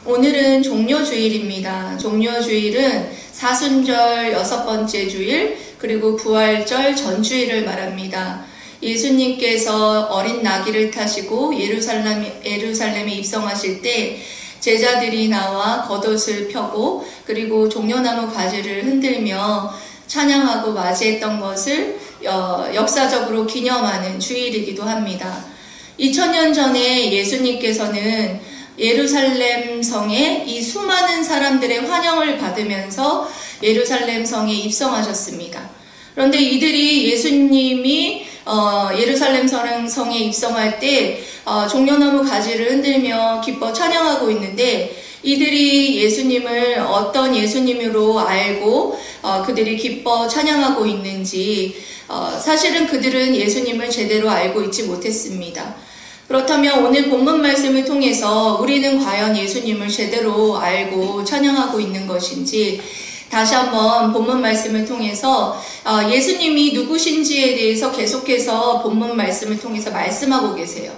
오늘은 종료주일입니다. 종료주일은 사순절 6번째 주일, 그리고 부활절 전주일을 말합니다. 예수님께서 어린 나귀를 타시고 예루살렘에 입성하실 때 제자들이 나와 겉옷을 펴고 그리고 종려나무 가지를 흔들며 찬양하고 맞이했던 것을 역사적으로 기념하는 주일이기도 합니다. 2000년 전에 예수님께서는 예루살렘 성에 이 수많은 사람들의 환영을 받으면서 예루살렘 성에 입성하셨습니다. 그런데 이들이 예수님이 예루살렘 성에 입성할 때 종려나무 가지를 흔들며 기뻐 찬양하고 있는데, 이들이 예수님을 어떤 예수님으로 알고 그들이 기뻐 찬양하고 있는지 사실은 그들은 예수님을 제대로 알고 있지 못했습니다. 그렇다면 오늘 본문 말씀을 통해서 우리는 과연 예수님을 제대로 알고 찬양하고 있는 것인지, 다시 한번 본문 말씀을 통해서 예수님이 누구신지에 대해서 계속해서 본문 말씀을 통해서 말씀하고 계세요.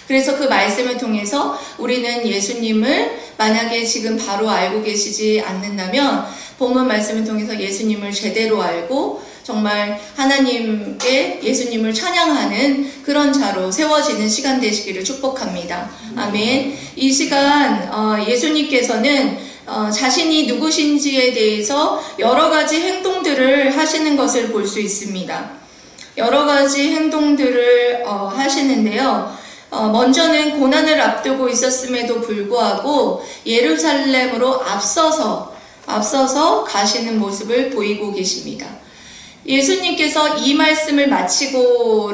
그래서 그 말씀을 통해서 우리는 예수님을 만약에 지금 바로 알고 계시지 않는다면 본문 말씀을 통해서 예수님을 제대로 알고 정말 하나님께 예수님을 찬양하는 그런 자로 세워지는 시간 되시기를 축복합니다. 아멘. 이 시간 예수님께서는 자신이 누구신지에 대해서 여러 가지 행동들을 하시는 것을 볼 수 있습니다. 여러 가지 행동들을 하시는데요. 먼저는 고난을 앞두고 있었음에도 불구하고 예루살렘으로 앞서서 가시는 모습을 보이고 계십니다. 예수님께서 이 말씀을 말씀을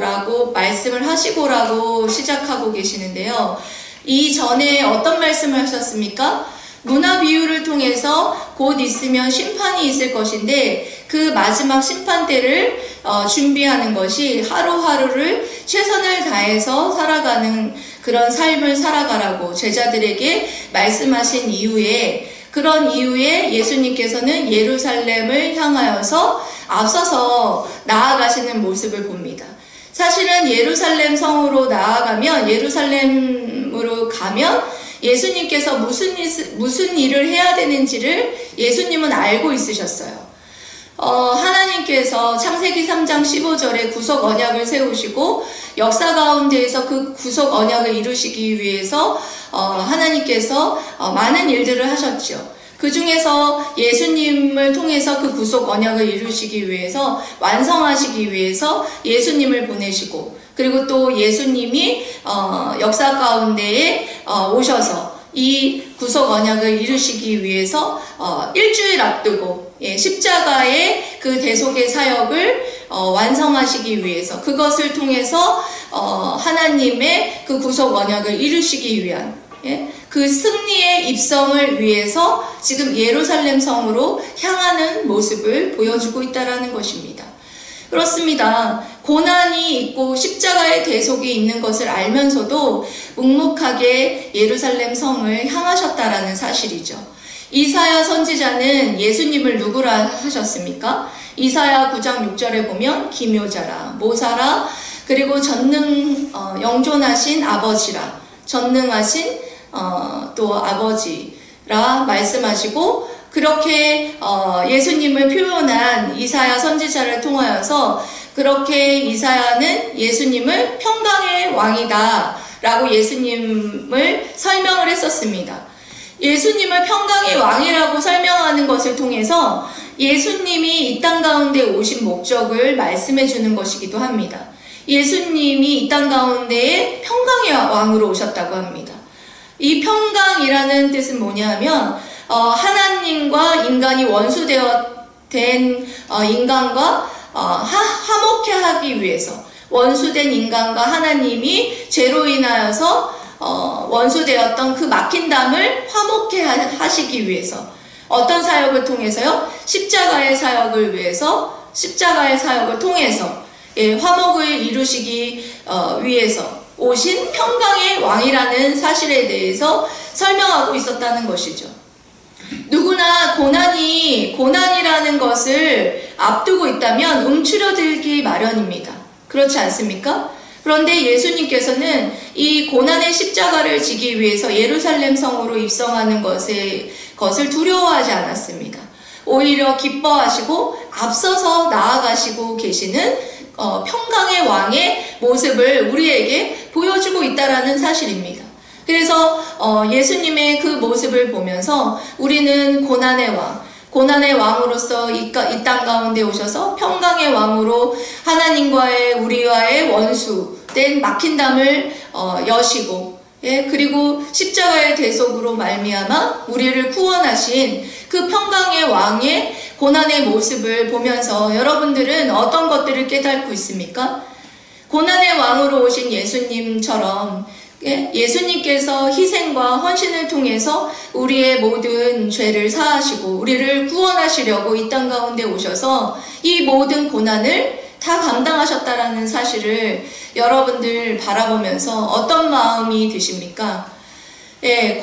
하시고라고 시작하고 계시는데요. 이 전에 어떤 말씀을 하셨습니까? 문화 비유를 통해서 곧 있으면 심판이 있을 것인데 그 마지막 심판 때를 준비하는 것이 하루하루를 최선을 다해서 살아가는 그런 삶을 살아가라고 제자들에게 말씀하신 이후에, 그런 이후에 예수님께서는 예루살렘을 향하여서 앞서서 나아가시는 모습을 봅니다. 사실은 예루살렘 성으로 예루살렘으로 가면 예수님께서 무슨 일을 해야 되는지를 예수님은 알고 있으셨어요. 하나님께서 창세기 3장 15절에 구속 언약을 세우시고 역사 가운데에서 그 구속 언약을 이루시기 위해서 하나님께서 많은 일들을 하셨죠. 그 중에서 예수님을 통해서 그 구속 언약을 이루시기 위해서, 완성하시기 위해서 예수님을 보내시고, 그리고 또 예수님이 역사 가운데에 오셔서 이 구속 언약을 이루시기 위해서 일주일 앞두고 십자가의 그 대속의 사역을 완성하시기 위해서, 그것을 통해서 하나님의 그 구속 언약을 이루시기 위한 그 승리의 입성을 위해서 지금 예루살렘 성으로 향하는 모습을 보여주고 있다는 것입니다. 그렇습니다. 고난이 있고 십자가의 대속이 있는 것을 알면서도 묵묵하게 예루살렘 성을 향하셨다라는 사실이죠. 이사야 선지자는 예수님을 누구라 하셨습니까? 이사야 9장 6절에 보면 기묘자라, 모사라, 그리고 영존하신 아버지라, 전능하신 또 아버지라 말씀하시고, 그렇게 예수님을 표현한 이사야 선지자를 통하여서 그렇게 이사야는 예수님을 평강의 왕이다 라고 예수님을 설명을 했었습니다. 예수님을 평강의 왕이라고 설명하는 것을 통해서 예수님이 이 땅 가운데 오신 목적을 말씀해 주는 것이기도 합니다. 예수님이 이 땅 가운데에 평강의 왕으로 오셨다고 합니다. 이 평강이라는 뜻은 뭐냐면 하나님과 인간이 원수된 인간과 화목해 하기 위해서, 원수된 인간과 하나님이 죄로 인하여서 원수되었던 그 막힌 담을 화목해 하시기 위해서 어떤 사역을 통해서요? 십자가의 사역을 위해서, 십자가의 사역을 통해서 화목을 이루시기 위해서 오신 평강의 왕이라는 사실에 대해서 설명하고 있었다는 것이죠. 누구나 고난이라는 것을 앞두고 있다면 움츠러들기 마련입니다. 그렇지 않습니까? 그런데 예수님께서는 이 고난의 십자가를 지기 위해서 예루살렘 성으로 입성하는 것을 두려워하지 않았습니다. 오히려 기뻐하시고 앞서서 나아가시고 계시는 평강의 왕의 모습을 우리에게 보여주고 있다는 사실입니다. 그래서 예수님의 그 모습을 보면서 우리는 고난의 왕으로서 이 땅 가운데 오셔서 평강의 왕으로 하나님과의 우리와의 원수된 막힌 담을 여시고, 그리고 십자가의 대속으로 말미암아 우리를 구원하신 그 평강의 왕의 고난의 모습을 보면서 여러분들은 어떤 것들을 깨닫고 있습니까? 고난의 왕으로 오신 예수님처럼 예수님께서 희생과 헌신을 통해서 우리의 모든 죄를 사하시고 우리를 구원하시려고 이 땅 가운데 오셔서 이 모든 고난을 다 감당하셨다라는 사실을 여러분들 바라보면서 어떤 마음이 드십니까?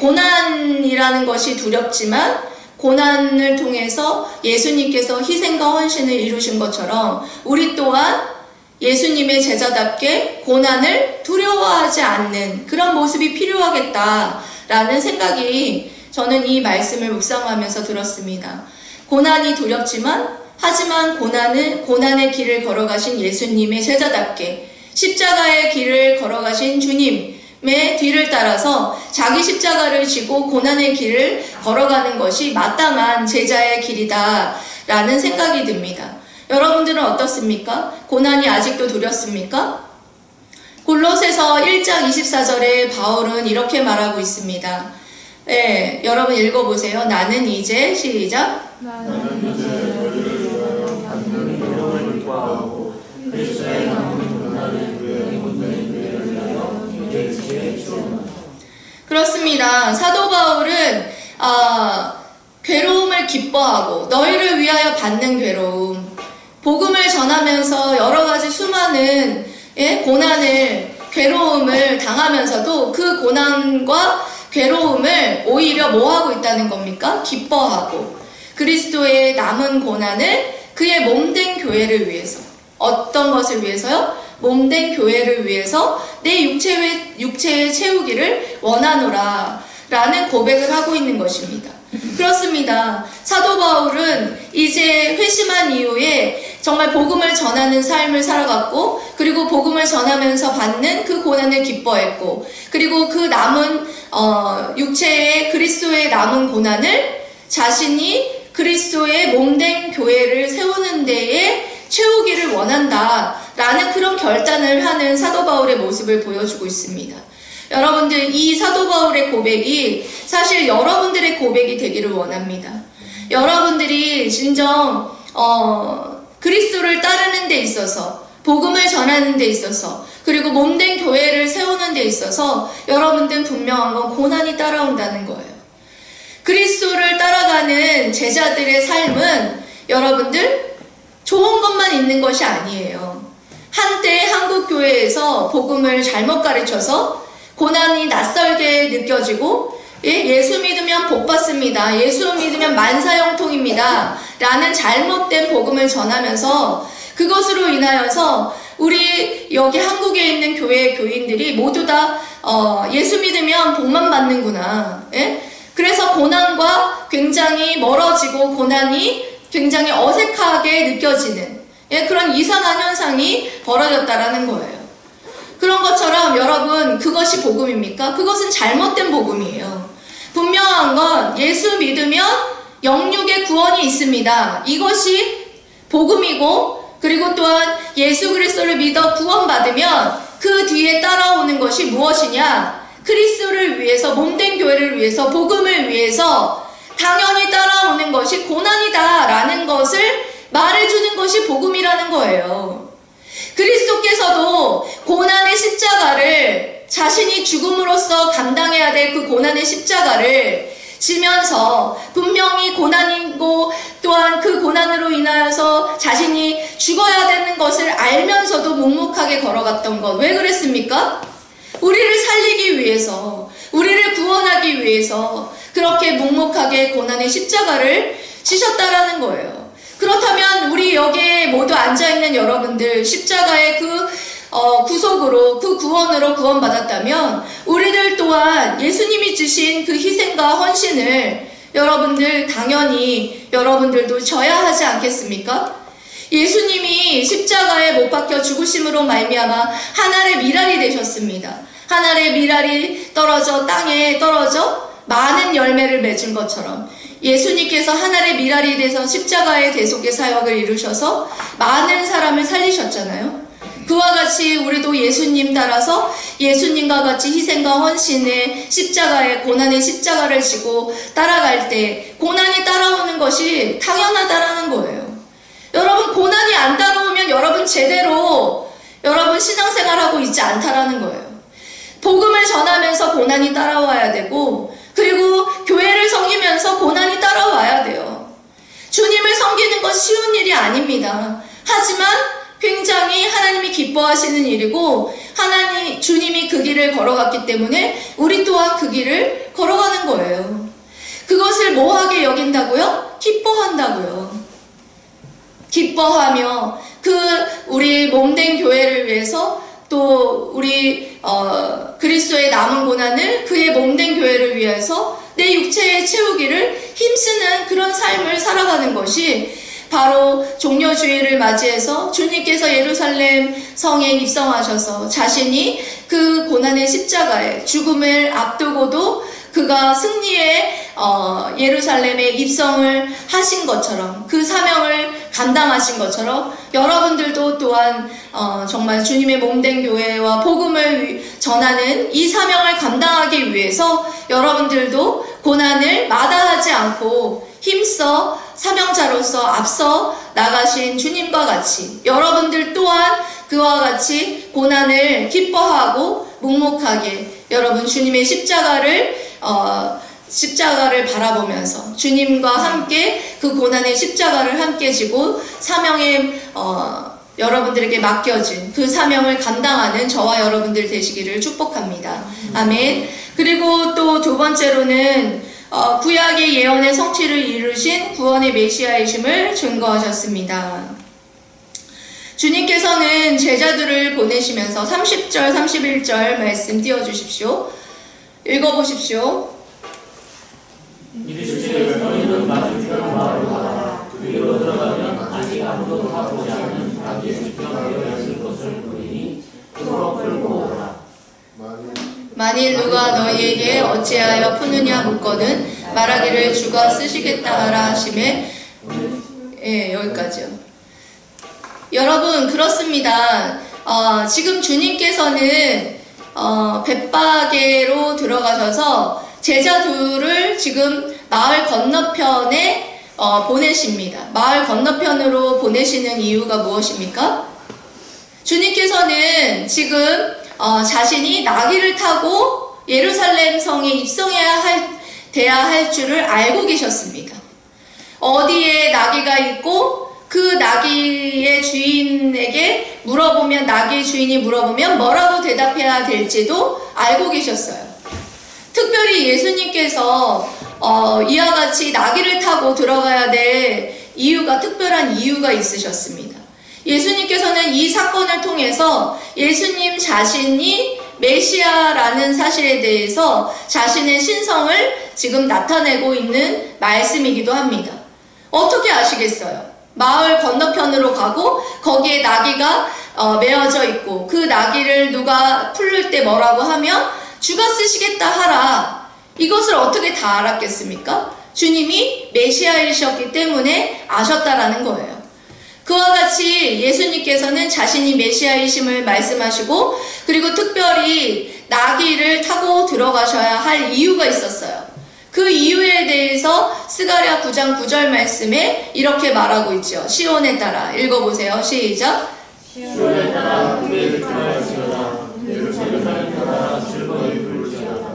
고난이라는 것이 두렵지만 고난을 통해서 예수님께서 희생과 헌신을 이루신 것처럼 우리 또한 예수님의 제자답게 고난을 두려워하지 않는 그런 모습이 필요하겠다라는 생각이 저는 이 말씀을 묵상하면서 들었습니다. 고난이 두렵지만 하지만 고난의 길을 걸어가신 예수님의 제자답게 십자가의 길을 걸어가신 주님의 뒤를 따라서 자기 십자가를 지고 고난의 길을 걸어가는 것이 마땅한 제자의 길이다라는 생각이 듭니다. 여러분들은 어떻습니까? 고난이 아직도 두렵습니까? 골로새서 1장 24절에 바울은 이렇게 말하고 있습니다. 여러분 읽어보세요. 나는 이제 시작. 나는 이제 너희를 위하여 받는 영광을 구하고 그리스도의 남은 고난을 위해 본된 교회를 위하여 기대치에 주옵나이다. 그렇습니다. 사도 바울은 괴로움을 기뻐하고 너희를 위하여 받는 괴로움, 복음을 전하면서 여러 가지 수많은 괴로움을 당하면서도 그 고난과 괴로움을 오히려 뭐 하고 있다는 겁니까? 기뻐하고 그리스도의 남은 고난을 그의 몸된 교회를 위해서, 어떤 것을 위해서요? 몸된 교회를 위해서 내 육체의 채우기를 원하노라 라는 고백을 하고 있는 것입니다. 그렇습니다. 사도 바울은 이제 회심한 이후에 정말 복음을 전하는 삶을 살아갔고, 그리고 복음을 전하면서 받는 그 고난을 기뻐했고, 그리고 그 남은 육체의 그리스도의 남은 고난을 자신이 그리스도의 몸된 교회를 세우는 데에 채우기를 원한다라는 그런 결단을 하는 사도 바울의 모습을 보여주고 있습니다. 여러분들, 이 사도 바울의 고백이 사실 여러분들의 고백이 되기를 원합니다. 여러분들이 진정 그리스도를 따르는 데 있어서, 복음을 전하는 데 있어서, 그리고 몸된 교회를 세우는 데 있어서 여러분들은 분명한 건 고난이 따라온다는 거예요. 그리스도를 따라가는 제자들의 삶은 여러분들 좋은 것만 있는 것이 아니에요. 한때 한국교회에서 복음을 잘못 가르쳐서 고난이 낯설게 느껴지고, 예수 믿으면 복 받습니다, 예수 믿으면 만사형통입니다 라는 잘못된 복음을 전하면서 그것으로 인하여서 우리 여기 한국에 있는 교회 교인들이 모두 다 예수 믿으면 복만 받는구나, 그래서 고난과 굉장히 멀어지고 고난이 굉장히 어색하게 느껴지는 그런 이상한 현상이 벌어졌다라는 거예요. 그런 것처럼 여러분, 그것이 복음입니까? 그것은 잘못된 복음이에요. 분명한 건 예수 믿으면 영육의 구원이 있습니다. 이것이 복음이고, 그리고 또한 예수 그리스도를 믿어 구원받으면 그 뒤에 따라오는 것이 무엇이냐? 그리스도를 위해서, 몸된 교회를 위해서, 복음을 위해서 당연히 따라오는 것이 고난이다 라는 것을 말해주는 것이 복음이라는 거예요. 그리스도께서도 고난의 십자가를, 자신이 죽음으로써 감당해야 될 그 고난의 십자가를 지면서 분명히 고난이고 또한 그 고난으로 인하여서 자신이 죽어야 되는 것을 알면서도 묵묵하게 걸어갔던 것. 왜 그랬습니까? 우리를 살리기 위해서, 우리를 구원하기 위해서 그렇게 묵묵하게 고난의 십자가를 지셨다라는 거예요. 그렇다면 우리 여기에 모두 앉아있는 여러분들, 십자가의 그 구속으로 그 구원으로 구원받았다면 우리들 또한 예수님이 주신 그 희생과 헌신을 여러분들 당연히 여러분들도 져야 하지 않겠습니까? 예수님이 십자가에 못 박혀 죽으심으로 말미암아 하늘의 미랄이 되셨습니다. 하늘의 미랄이 떨어져 땅에 떨어져 많은 열매를 맺은 것처럼 예수님께서 하늘의 미랄이 돼서 십자가의 대속의 사역을 이루셔서 많은 사람을 살리셨잖아요. 그와 같이 우리도 예수님 따라서 예수님과 같이 희생과 헌신의 십자가에 고난의 십자가를 지고 따라갈 때 고난이 따라오는 것이 당연하다라는 거예요. 여러분 고난이 안 따라오면 여러분 제대로 여러분 신앙생활하고 있지 않다라는 거예요. 복음을 전하면서 고난이 따라와야 되고 그리고 교회를 섬기면서 고난이 따라와야 돼요. 주님을 섬기는 건 쉬운 일이 아닙니다. 하지만 굉장히 하나님이 기뻐하시는 일이고 주님이 그 길을 걸어갔기 때문에 우리 또한 그 길을 걸어가는 거예요. 그것을 뭐하게 여긴다고요? 기뻐한다고요. 기뻐하며 우리 몸된 교회를 위해서 또 우리 그리스도의 남은 고난을 그의 몸된 교회를 위해서 내 육체에 채우기를 힘쓰는 그런 삶을 살아가는 것이 바로 종려주의를 맞이해서 주님께서 예루살렘 성에 입성하셔서 자신이 그 고난의 십자가에 죽음을 앞두고도 그가 승리의 예루살렘에 입성을 하신 것처럼 그 사명을 감당하신 것처럼 여러분들도 또한 정말 주님의 몸된 교회와 복음을 전하는 이 사명을 감당하기 위해서 여러분들도 고난을 마다하지 않고 힘써 사명자로서 앞서 나가신 주님과 같이 여러분들 또한 그와 같이 고난을 기뻐하고 묵묵하게 여러분 주님의 십자가를 바라보면서 주님과 함께 그 고난의 십자가를 함께 지고 사명에 여러분들에게 맡겨진 그 사명을 감당하는 저와 여러분들 되시기를 축복합니다. 아멘. 그리고 또 두 번째로는 구약의 예언의 성취를 이루신 구원의 메시아이심을 증거하셨습니다. 주님께서는 제자들을 보내시면서 30절, 31절 말씀 띄워주십시오. 읽어보십시오. 이르시되 너희는 맞은편 마을로 가라. 그리로 들어가면 아직 아무도 가보지 않은 닭이 숙성되어 있을 것을 보리니 그로 끌고 오라. 만일 누가 너희에게 어찌하여 푸느냐 묻거든 말하기를 주가 쓰시겠다 하라 하시매. 여기까지요. 여러분 그렇습니다. 지금 주님께서는 벳바게로 들어가셔서 제자들을 지금 마을 건너편에 보내십니다. 마을 건너편으로 보내시는 이유가 무엇입니까? 주님께서는 지금 자신이 나귀를 타고 예루살렘 성에 돼야 할 줄을 알고 계셨습니다. 어디에 나귀가 있고 그 나귀의 주인에게 물어보면 나귀의 주인이 물어보면 뭐라고 대답해야 될지도 알고 계셨어요. 특별히 예수님께서 이와 같이 나귀를 타고 들어가야 될 특별한 이유가 있으셨습니다. 예수님께서는 이 사건을 통해서 예수님 자신이 메시아라는 사실에 대해서 자신의 신성을 지금 나타내고 있는 말씀이기도 합니다. 어떻게 아시겠어요? 마을 건너편으로 가고 거기에 나귀가 메어져 있고 그 나귀를 누가 풀릴 때 뭐라고 하면 주가 쓰시겠다 하라. 이것을 어떻게 다 알았겠습니까? 주님이 메시아이셨기 때문에 아셨다라는 거예요. 그와 같이 예수님께서는 자신이 메시아이심을 말씀하시고 그리고 특별히 나귀를 타고 들어가셔야 할 이유가 있었어요. 그 이유에 대해서 스가랴 9장 9절 말씀에 이렇게 말하고 있죠. 시온에 따라 읽어보세요. 시작. 시온에 따라 그의 들어갈지어다. 예루살렘에 따라 즐거이 부를지어다.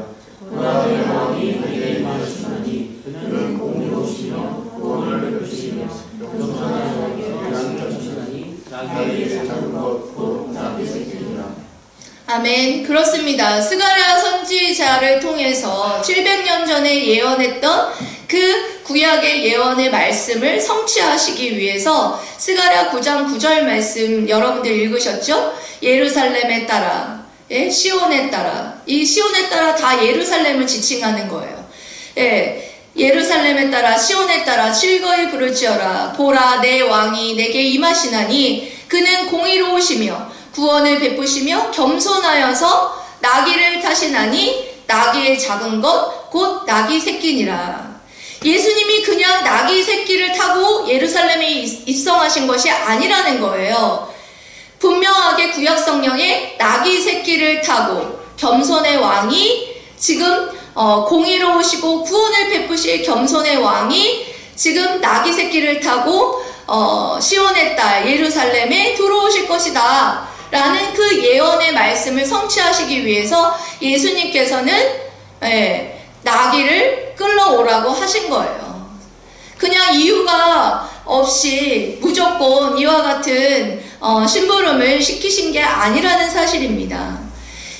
고난의 왕이 그에게 임하시나니 그는 공의로우시며 구원을 베푸시며 겸손한 자에게 양육하시나니 나귀에게 작은 것 곧 나귀 새끼니라. 아멘. 그렇습니다. 스가랴 선지자를 통해서 700년 전에 예언했던 그 구약의 예언의 말씀을 성취하시기 위해서 스가랴 9장 9절 말씀 여러분들 읽으셨죠? 예루살렘에 따라, 예? 시온에 따라, 이 시온에 따라 다 예루살렘을 지칭하는 거예요. 예. 예루살렘에 따라 시온에 따라 즐거이 부를지어라. 보라, 내 왕이 내게 임하시나니 그는 공의로우시며 구원을 베푸시며 겸손하여서 나귀를 타시나니 나귀의 작은 것 곧 나귀 새끼니라. 예수님이 그냥 나귀 새끼를 타고 예루살렘에 입성하신 것이 아니라는 거예요. 분명하게 구약 성경에 나귀 새끼를 타고 겸손의 왕이 지금 공의로우시고 구원을 베푸실 겸손의 왕이 지금 나귀 새끼를 타고 시온의 딸 예루살렘에 들어오실 것이다 라는 그 예언의 말씀을 성취하시기 위해서 예수님께서는 나귀를 끌러오라고 하신 거예요. 그냥 이유가 없이 무조건 이와 같은 심부름을 시키신 게 아니라는 사실입니다.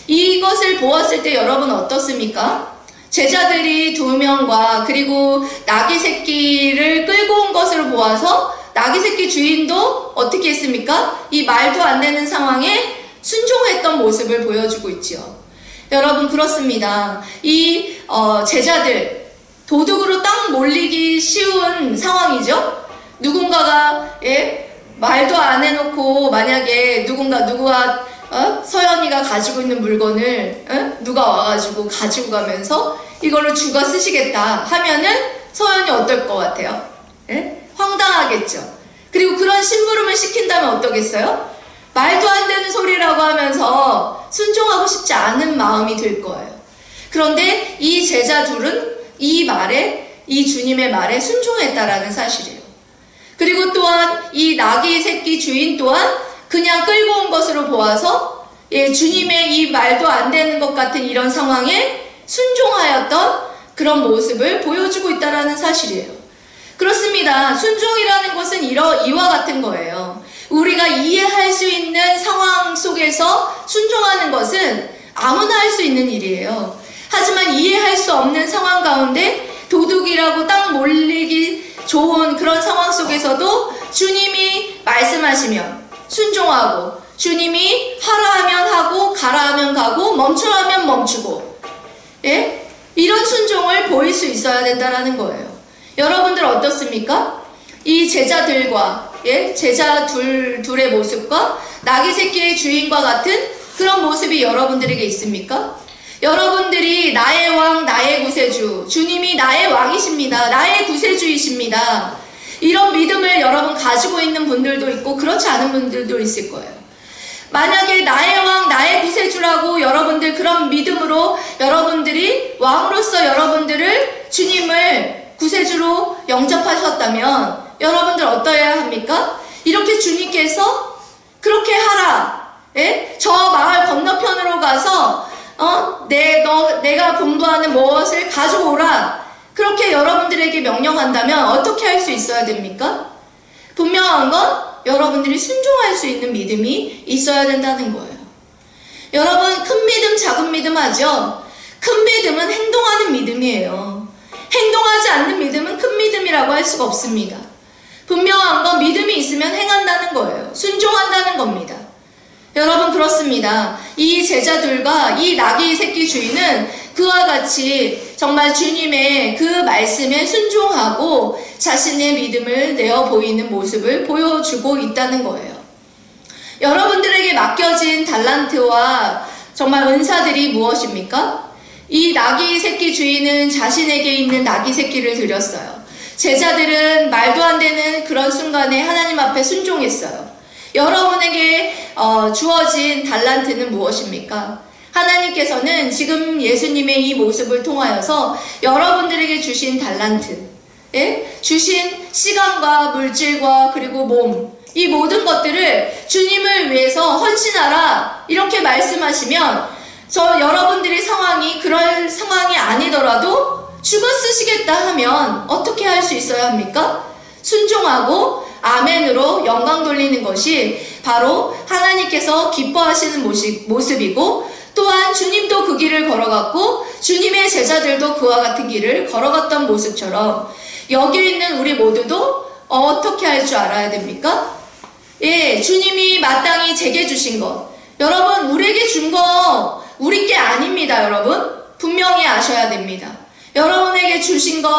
이것을 보았을 때 여러분 어떻습니까? 제자들이 2명과 그리고 나귀 새끼를 끌고 온 것을 보아서 나귀 새끼 주인도 어떻게 했습니까? 이 말도 안 되는 상황에 순종했던 모습을 보여주고 있지요. 여러분 그렇습니다. 이 제자들 도둑으로 딱 몰리기 쉬운 상황이죠. 누군가가 말도 안 해놓고 만약에 누가 서연이가 가지고 있는 물건을 누가 와가지고 가지고 가면서 이걸로 주가 쓰시겠다 하면은 서연이 어떨 것 같아요? 황당하겠죠. 그리고 그런 심부름을 시킨다면 어떠겠어요? 말도 안 되는 소리라고 하면서 순종하고 싶지 않은 마음이 들 거예요. 그런데 이 제자 둘은 이 주님의 말에 순종했다라는 사실이에요. 그리고 또한 이 나귀 새끼 주인 또한 그냥 끌고 온 것으로 보아서 주님의 이 말도 안 되는 것 같은 이런 상황에 순종하였던 그런 모습을 보여주고 있다는 사실이에요. 그렇습니다. 순종이라는 것은 이와 같은 거예요. 우리가 이해할 수 있는 상황 속에서 순종하는 것은 아무나 할 수 있는 일이에요. 하지만 이해할 수 없는 상황 가운데 도둑이라고 딱 몰리기 좋은 그런 상황 속에서도 주님이 말씀하시면 순종하고 주님이 하라 하면 하고 가라 하면 가고 멈추라 하면 멈추고 이런 순종을 보일 수 있어야 된다는 거예요. 여러분들 어떻습니까? 이 제자들과 제자 둘의 모습과 나귀 새끼의 주인과 같은 그런 모습이 여러분들에게 있습니까? 여러분들이 나의 왕, 나의 구세주, 주님이 나의 왕이십니다. 나의 구세주이십니다. 이런 믿음을 여러분 가지고 있는 분들도 있고 그렇지 않은 분들도 있을 거예요. 만약에 나의 왕, 나의 구세주라고 여러분들 그런 믿음으로 여러분들이 왕으로서 여러분들을 주님을 구세주로 영접하셨다면 여러분들 어떠해야 합니까? 이렇게 주님께서 그렇게 하라. 저 마을 건너편으로 가서 내가 분부하는 무엇을 가지고 오라. 그렇게 여러분들에게 명령한다면 어떻게 할 수 있어야 됩니까? 분명한 건 여러분들이 순종할 수 있는 믿음이 있어야 된다는 거예요. 여러분 큰 믿음 작은 믿음 하죠? 큰 믿음은 행동하는 믿음이에요. 행동하지 않는 믿음은 큰 믿음이라고 할 수가 없습니다. 분명한 건 믿음이 있으면 행한다는 거예요. 순종한다는 겁니다. 여러분 그렇습니다. 이 제자들과 이 나귀 새끼 주인은 그와 같이 정말 주님의 그 말씀에 순종하고 자신의 믿음을 내어 보이는 모습을 보여주고 있다는 거예요. 여러분들에게 맡겨진 달란트와 정말 은사들이 무엇입니까? 이 나귀 새끼 주인은 자신에게 있는 나귀 새끼를 드렸어요. 제자들은 말도 안 되는 그런 순간에 하나님 앞에 순종했어요. 여러분에게 주어진 달란트는 무엇입니까? 하나님께서는 지금 예수님의 이 모습을 통하여서 여러분들에게 주신 달란트, 주신 시간과 물질과 그리고 몸, 이 모든 것들을 주님을 위해서 헌신하라 이렇게 말씀하시면 여러분들의 상황이 그럴 상황이 아니더라도 죽어 쓰시겠다 하면 어떻게 할 수 있어야 합니까? 순종하고 아멘으로 영광 돌리는 것이 바로 하나님께서 기뻐하시는 모습이고 또한 주님도 그 길을 걸어갔고 주님의 제자들도 그와 같은 길을 걸어갔던 모습처럼 여기 있는 우리 모두도 어떻게 할 줄 알아야 됩니까? 주님이 마땅히 제게 주신 것, 여러분, 우리에게 준 거 우리 게 아닙니다, 여러분. 분명히 아셔야 됩니다. 여러분에게 주신 것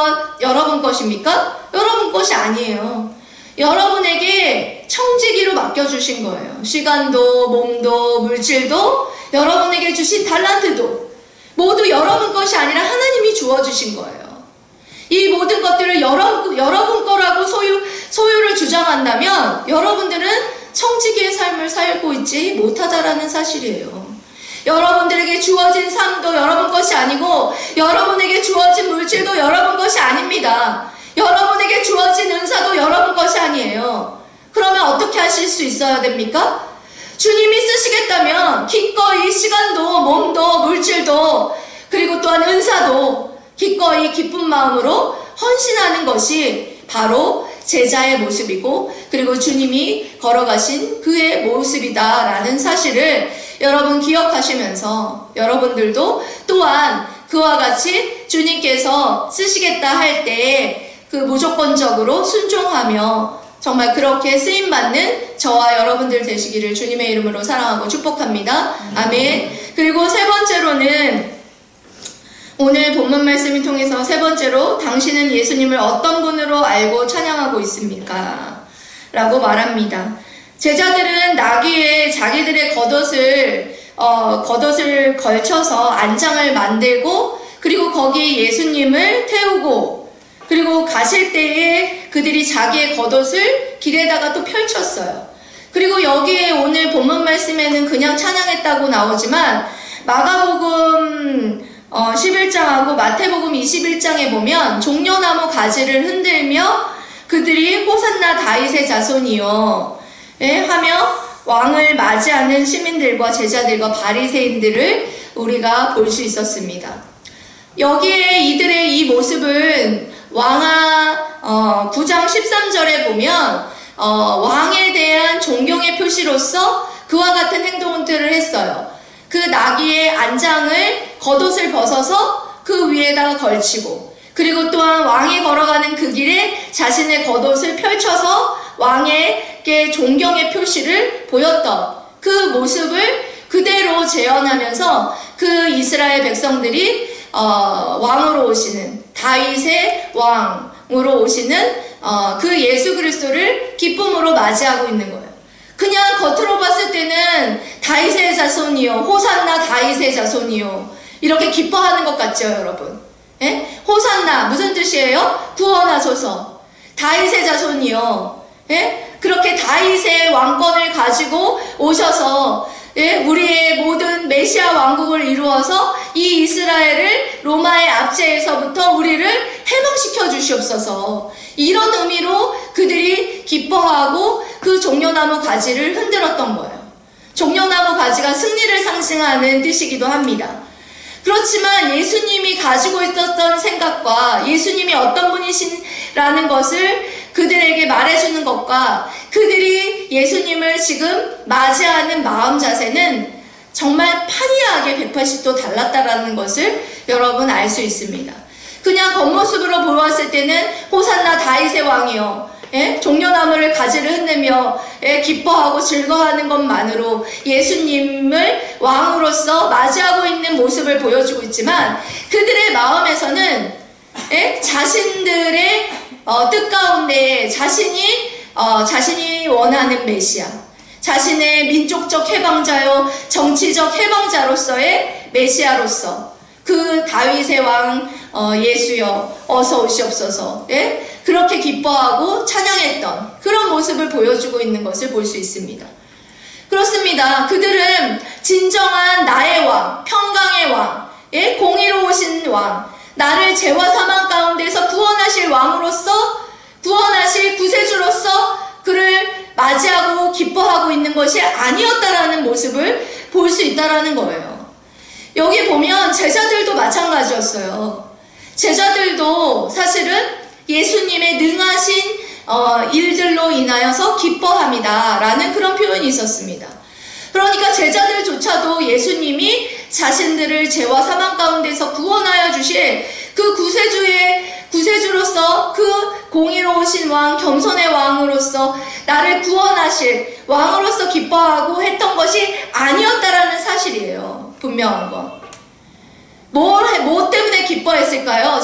여러분 것입니까? 여러분 것이 아니에요. 여러분에게 청지기로 맡겨주신 거예요. 시간도, 몸도, 물질도, 여러분에게 주신 달란트도 모두 여러분 것이 아니라 하나님이 주어주신 거예요. 이 모든 것들을 여러분 거라고 소유를 주장한다면 여러분들은 청지기의 삶을 살고 있지 못하다라는 사실이에요. 여러분들에게 주어진 삶도 여러분 것이 아니고 여러분에게 주어진 물질도 여러분 것이 아닙니다. 여러분에게 주어진 은사도 여러분 것이 아니에요. 그러면 어떻게 하실 수 있어야 됩니까? 주님이 쓰시겠다면 기꺼이 시간도 몸도 물질도 그리고 또한 은사도 기꺼이 기쁜 마음으로 헌신하는 것이 바로 제자의 모습이고 그리고 주님이 걸어가신 그의 모습이다라는 사실을 여러분 기억하시면서 여러분들도 또한 그와 같이 주님께서 쓰시겠다 할 때 그 무조건적으로 순종하며 정말 그렇게 쓰임받는 저와 여러분들 되시기를 주님의 이름으로 사랑하고 축복합니다. 아멘. 그리고 세 번째로는 오늘 본문 말씀을 통해서 세 번째로 당신은 예수님을 어떤 분으로 알고 찬양하고 있습니까? 라고 말합니다. 제자들은 나귀에 자기들의 겉옷을 걸쳐서 안장을 만들고 그리고 거기에 예수님을 태우고 그리고 가실 때에 그들이 자기의 겉옷을 길에다가 또 펼쳤어요. 그리고 여기에 오늘 본문 말씀에는 그냥 찬양했다고 나오지만 마가복음 11장하고 마태복음 21장에 보면 종려나무 가지를 흔들며 그들이 호산나 다윗의 자손이요 하며 왕을 맞이하는 시민들과 제자들과 바리새인들을 우리가 볼 수 있었습니다. 여기에 이들의 이 모습은 왕하 9장 13절에 보면 왕에 대한 존경의 표시로서 그와 같은 행동들을 했어요. 그 나귀의 안장을 겉옷을 벗어서 그 위에다가 걸치고 그리고 또한 왕이 걸어가는 그 길에 자신의 겉옷을 펼쳐서 왕에게 존경의 표시를 보였던 그 모습을 그대로 재현하면서 그 이스라엘 백성들이 왕으로 오시는 다윗의 왕으로 오시는 그 예수 그리스도를 기쁨으로 맞이하고 있는 거예요. 그냥 겉으로 봤을 때는 다윗의 자손이요 호산나 다윗의 자손이요 이렇게 기뻐하는 것 같죠 여러분? 예? 호산나 무슨 뜻이에요? 구원하소서. 다윗의 자손이요 예? 그렇게 다윗의 왕권을 가지고 오셔서 예? 우리의 모든 메시아 왕국을 이루어서 이 이스라엘을 로마의 압제에서부터 우리를 해방시켜 주시옵소서. 이런 의미로 그들이 기뻐하고 그 종려나무 가지를 흔들었던 거예요. 종려나무 가지가 승리를 상징하는 뜻이기도 합니다. 그렇지만 예수님이 가지고 있었던 생각과 예수님이 어떤 분이시라는 것을 그들에게 말해주는 것과 그들이 예수님을 지금 맞이하는 마음 자세는 정말 판이하게 180도 달랐다라는 것을 여러분 알 수 있습니다. 그냥 겉모습으로 보았을 때는 호산나 다윗의 왕이요 종려나무를 가지를 흔들며 기뻐하고 즐거워하는 것만으로 예수님을 왕으로서 맞이하고 있는 모습을 보여주고 있지만 그들의 마음에서는 자신들의 뜻 가운데 자신이 원하는 메시아, 자신의 민족적 해방자요 정치적 해방자로서의 메시아로서 그 다윗의 왕 예수여 어서 오시옵소서 그렇게 기뻐하고 찬양했던 그런 모습을 보여주고 있는 것을 볼 수 있습니다. 그렇습니다. 그들은 진정한 나의 왕, 평강의 왕, 공의로우신 왕, 나를 죄와 사망 가운데서 구원하실 왕으로서 구원하실 구세주로서 그를 맞이하고 기뻐하고 있는 것이 아니었다라는 모습을 볼 수 있다라는 거예요. 여기 보면 제자들도 마찬가지였어요. 제자들도 사실은 예수님의 능하신 일들로 인하여서 기뻐합니다 라는 그런 표현이 있었습니다. 그러니까 제자들조차도 예수님이 자신들을 죄와 사망 가운데서 구원하여 주실 그 구세주로서 그 공의로우신 왕, 겸손의 왕으로서 나를 구원하실 왕으로서 기뻐하고 했던 것이 아니었다라는 사실이에요. 분명한 건. 뭐 때문에 기뻐했을까요?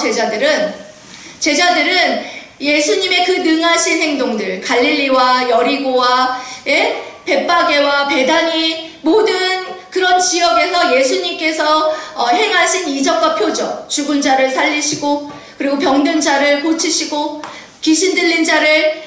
제자들은 예수님의 그 능하신 행동들, 갈릴리와 여리고와 벳바게와 베다니 모든 그런 지역에서 예수님께서 행하신 이적과 표적, 죽은 자를 살리시고 그리고 병든 자를 고치시고 귀신 들린 자를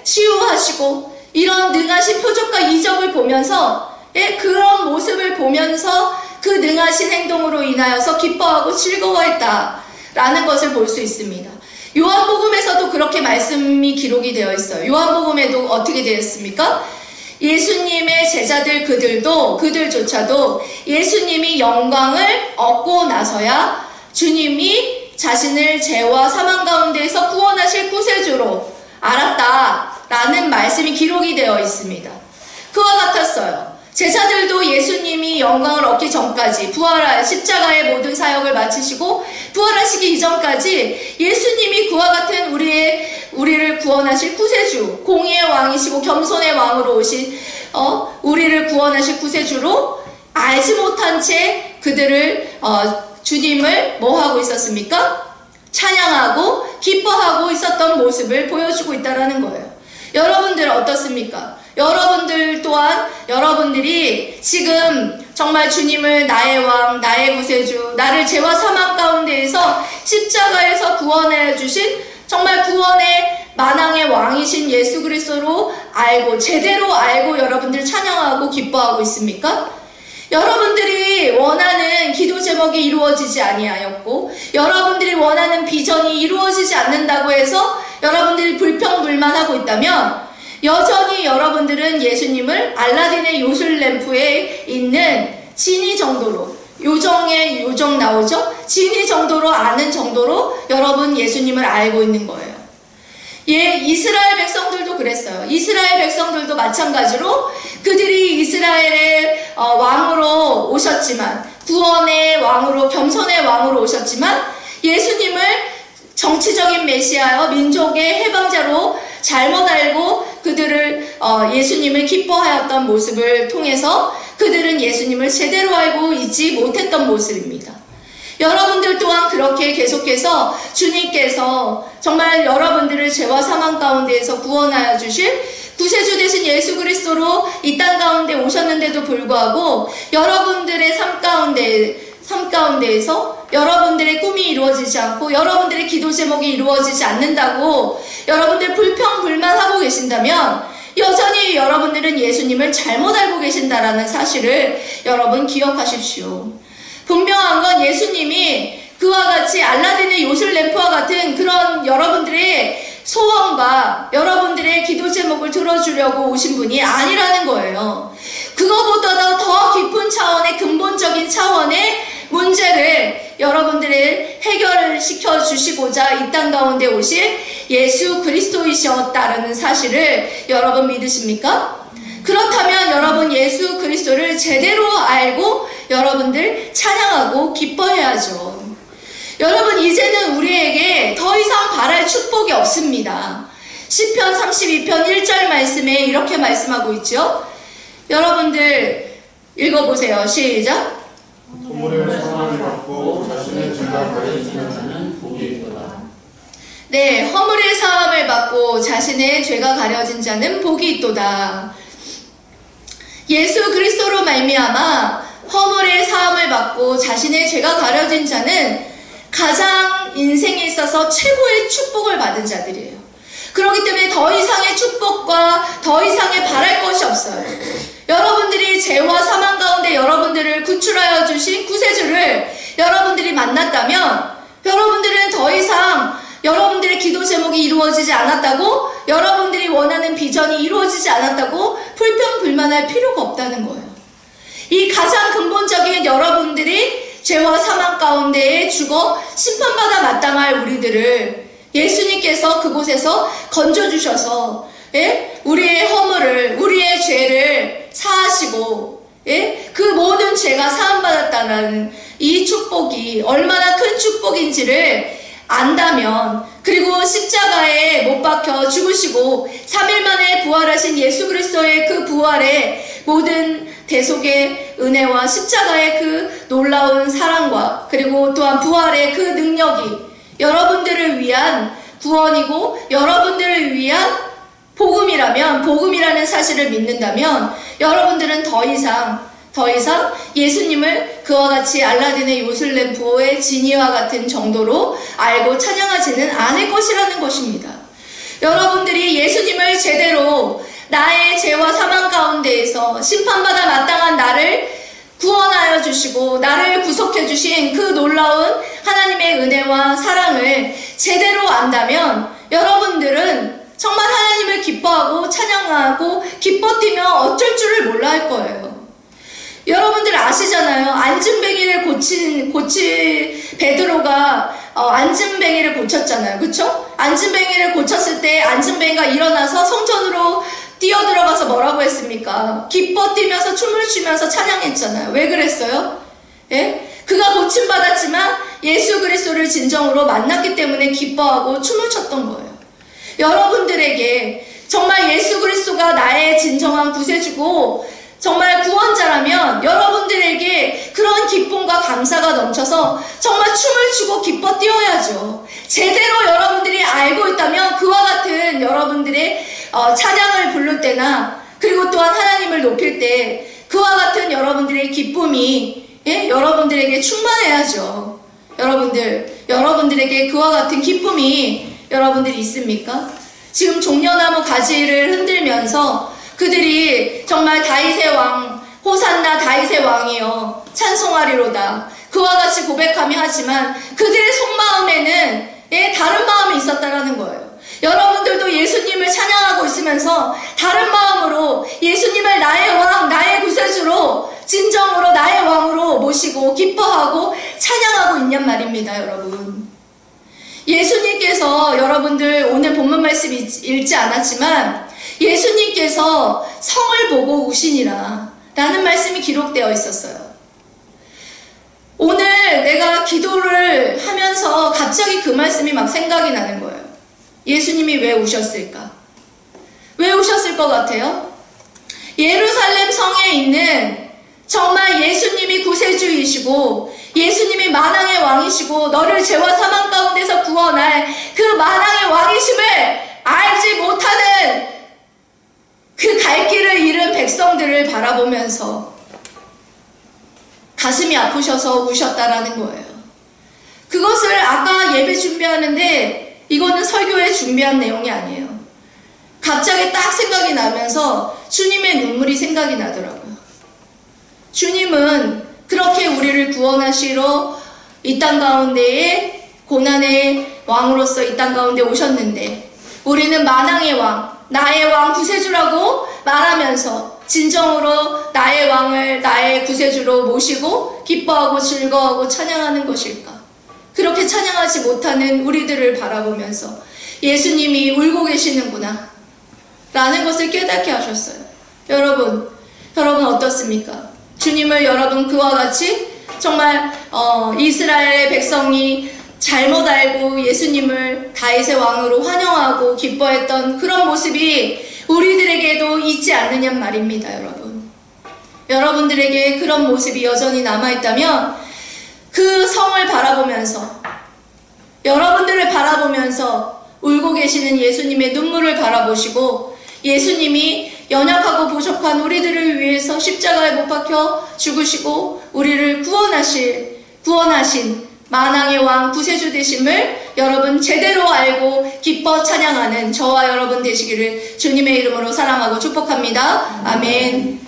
치유하시고 이런 능하신 표적과 이적을 보면서 그런 모습을 보면서 그 능하신 행동으로 인하여서 기뻐하고 즐거워했다라는 것을 볼 수 있습니다. 요한복음에서도 그렇게 말씀이 기록이 되어 있어요. 요한복음에도 어떻게 되었습니까? 예수님의 제자들 그들조차도 예수님이 영광을 얻고 나서야 주님이 자신을 죄와 사망 가운데에서 구원하실 구세주로 알았다라는 말씀이 기록이 되어 있습니다. 그와 같았어요. 제자들도 예수님이 영광을 얻기 전까지 십자가의 모든 사역을 마치시고 부활하시기 이전까지 예수님이 그와 같은 우리를 구원하실 구세주, 공의의 왕이시고 겸손의 왕으로 오신 우리를 구원하실 구세주로 알지 못한 채 그들을 주님을 뭐 하고 있었습니까? 찬양하고 기뻐하고 있었던 모습을 보여주고 있다는 거예요. 여러분들 어떻습니까? 여러분들 또한 여러분들이 지금 정말 주님을 나의 왕, 나의 구세주, 나를 죄와 사망 가운데에서 십자가에서 구원해 주신 정말 구원의 만왕의 왕이신 예수 그리스도로 알고 제대로 알고 여러분들 찬양하고 기뻐하고 있습니까? 여러분들이 원하는 기도 제목이 이루어지지 아니하였고 여러분들이 원하는 비전이 이루어지지 않는다고 해서 여러분들이 불평불만하고 있다면 여전히 여러분들은 예수님을 알라딘의 요술램프에 있는 지니 정도로 요정의 요정 나오죠? 지니 정도로 아는 정도로 여러분 예수님을 알고 있는 거예요. 이스라엘 백성들도 그랬어요. 이스라엘 백성들도 마찬가지로 그들이 이스라엘의 왕으로 오셨지만 구원의 왕으로 겸손의 왕으로 오셨지만 예수님을 정치적인 메시아여 민족의 해방자로 잘못 알고 그들을 예수님을 기뻐하였던 모습을 통해서 그들은 예수님을 제대로 알고 있지 못했던 모습입니다. 여러분들 또한 그렇게 계속해서 주님께서 정말 여러분들을 죄와 사망 가운데에서 구원하여 주실 구세주 되신 예수 그리스도로 이 땅 가운데 오셨는데도 불구하고 여러분들의 삶 가운데에서 여러분들의 꿈이 이루어지지 않고 여러분들의 기도 제목이 이루어지지 않는다고 여러분들 불평불만하고 계신다면 여전히 여러분들은 예수님을 잘못 알고 계신다라는 사실을 여러분 기억하십시오. 분명한 건 예수님이 그와 같이 알라딘의 요술램프와 같은 그런 여러분들의 소원과 여러분들의 기도 제목을 들어주려고 오신 분이 아니라는 거예요. 그거보다도 더 깊은 차원의 근본적인 차원의 문제를 여러분들을 해결시켜 주시고자 이 땅 가운데 오실 예수 그리스도이셨다는 사실을 여러분 믿으십니까? 그렇다면 여러분 예수 그리스도를 제대로 알고 여러분들 찬양하고 기뻐해야죠. 여러분 이제는 우리에게 더 이상 바랄 축복이 없습니다. 시편 32편 1절 말씀에 이렇게 말씀하고 있죠. 여러분들 읽어보세요. 시작. 허물의 사함을 받고 자신의 죄가 가려지는 자는 복이 있도다. 네, 허물의 사함을 받고 자신의 죄가 가려진 자는 복이 있도다. 예수 그리스도로 말미암아 허물의 사함을 받고 자신의 죄가 가려진 자는 가장 인생에 있어서 최고의 축복을 받은 자들이에요. 그렇기 때문에 더 이상의 축복과 더 이상의 바랄 것이 없어요. 여러분들이 죄와 사망 가운데 여러분들을 구출하여 주신 구세주를 여러분들이 만났다면 여러분들은 더 이상 여러분들의 기도 제목이 이루어지지 않았다고 여러분들이 원하는 비전이 이루어지지 않았다고 불평불만할 필요가 없다는 거예요. 이 가장 근본적인 여러분들이 죄와 사망 가운데에 죽어 심판받아 마땅할 우리들을 예수님께서 그곳에서 건져주셔서 우리의 허물을 우리의 죄를 사하시고 그 모든 죄가 사함받았다는 이 축복이 얼마나 큰 축복인지를 안다면 그리고 십자가에 못 박혀 죽으시고 3일 만에 부활하신 예수 그리스도의 그 부활에 모든 대속의 은혜와 십자가의 그 놀라운 사랑과 그리고 또한 부활의 그 능력이 여러분들을 위한 구원이고 여러분들을 위한 복음이라면, 복음이라는 사실을 믿는다면 여러분들은 더 이상 예수님을 그와 같이 알라딘의 요술램프의 지니와 같은 정도로 알고 찬양하지는 않을 것이라는 것입니다. 여러분들이 예수님을 제대로 나의 죄와 사망 가운데에서 심판받아 마땅한 나를 구원하여 주시고 나를 구속해 주신 그 놀라운 하나님의 은혜와 사랑을 제대로 안다면 여러분들은 정말 하나님을 기뻐하고 찬양하고 기뻐 뛰며 어쩔 줄을 몰라 할 거예요. 여러분들 아시잖아요. 안진뱅이를 고친 베드로가 안진뱅이를 고쳤잖아요. 그쵸? 안진뱅이를 고쳤을 때 안진뱅이가 일어나서 성전으로 뛰어들어가서 뭐라고 했습니까? 기뻐 뛰면서 춤을 추면서 찬양했잖아요. 왜 그랬어요? 예? 그가 고침받았지만 예수 그리스도를 진정으로 만났기 때문에 기뻐하고 춤을 췄던 거예요. 여러분들에게 정말 예수 그리스도가 나의 진정한 구세주고 정말 구원자라면 여러분들에게 그런 기쁨과 감사가 넘쳐서 정말 춤을 추고 기뻐 뛰어야죠. 제대로 여러분들이 알고 있다면 그와 같은 여러분들의 찬양을 부를 때나 그리고 또한 하나님을 높일 때 그와 같은 여러분들의 기쁨이 여러분들에게 충만해야죠. 여러분들에게 그와 같은 기쁨이 여러분들이 있습니까? 지금 종려나무 가지를 흔들면서 그들이 정말 다윗의 왕, 호산나 다윗의 왕이여 찬송하리로다. 그와 같이 고백하며 하지만 그들의 속마음에는 다른 마음이 있었다라는 거예요. 여러분들도 예수님을 찬양하고 있으면서 다른 마음으로 예수님을 나의 왕, 나의 구세주로 진정으로 나의 왕으로 모시고 기뻐하고 찬양하고 있냔 말입니다, 여러분. 예수님께서 여러분들 오늘 본문 말씀 읽지 않았지만 예수님께서 성을 보고 우시니라 라는 말씀이 기록되어 있었어요. 오늘 내가 기도를 하면서 갑자기 그 말씀이 막 생각이 나는 거예요. 예수님이 왜 우셨을까? 왜 우셨을 것 같아요? 예루살렘 성에 있는 정말 예수님이 구세주이시고 예수님이 만왕의 왕이시고 너를 죄와 사망 가운데서 구원할 그 만왕의 왕이심을 알지 못하는 그 갈 길을 잃은 백성들을 바라보면서 가슴이 아프셔서 우셨다라는 거예요. 그것을 아까 예배 준비하는데 이거는 설교에 준비한 내용이 아니에요. 갑자기 딱 생각이 나면서 주님의 눈물이 생각이 나더라고요. 주님은 그렇게 우리를 구원하시러 이 땅 가운데에 고난의 왕으로서 이 땅 가운데 오셨는데 우리는 만왕의 왕, 나의 왕 구세주라고 말하면서 진정으로 나의 왕을 나의 구세주로 모시고 기뻐하고 즐거워하고 찬양하는 것일까? 그렇게 찬양하지 못하는 우리들을 바라보면서 예수님이 울고 계시는구나 라는 것을 깨닫게 하셨어요. 여러분 어떻습니까? 주님을 여러분 그와 같이 정말 이스라엘의 백성이 잘못 알고 예수님을 다윗의 왕으로 환영하고 기뻐했던 그런 모습이 우리들에게도 있지 않느냐 말입니다, 여러분. 여러분들에게 그런 모습이 여전히 남아있다면 그 성을 바라보면서 여러분들을 바라보면서 울고 계시는 예수님의 눈물을 바라보시고 예수님이 연약하고 부족한 우리들을 위해서 십자가에 못 박혀 죽으시고 우리를 구원하신 만왕의 왕 구세주 되심을 여러분 제대로 알고 기뻐 찬양하는 저와 여러분 되시기를 주님의 이름으로 사랑하고 축복합니다. 아멘.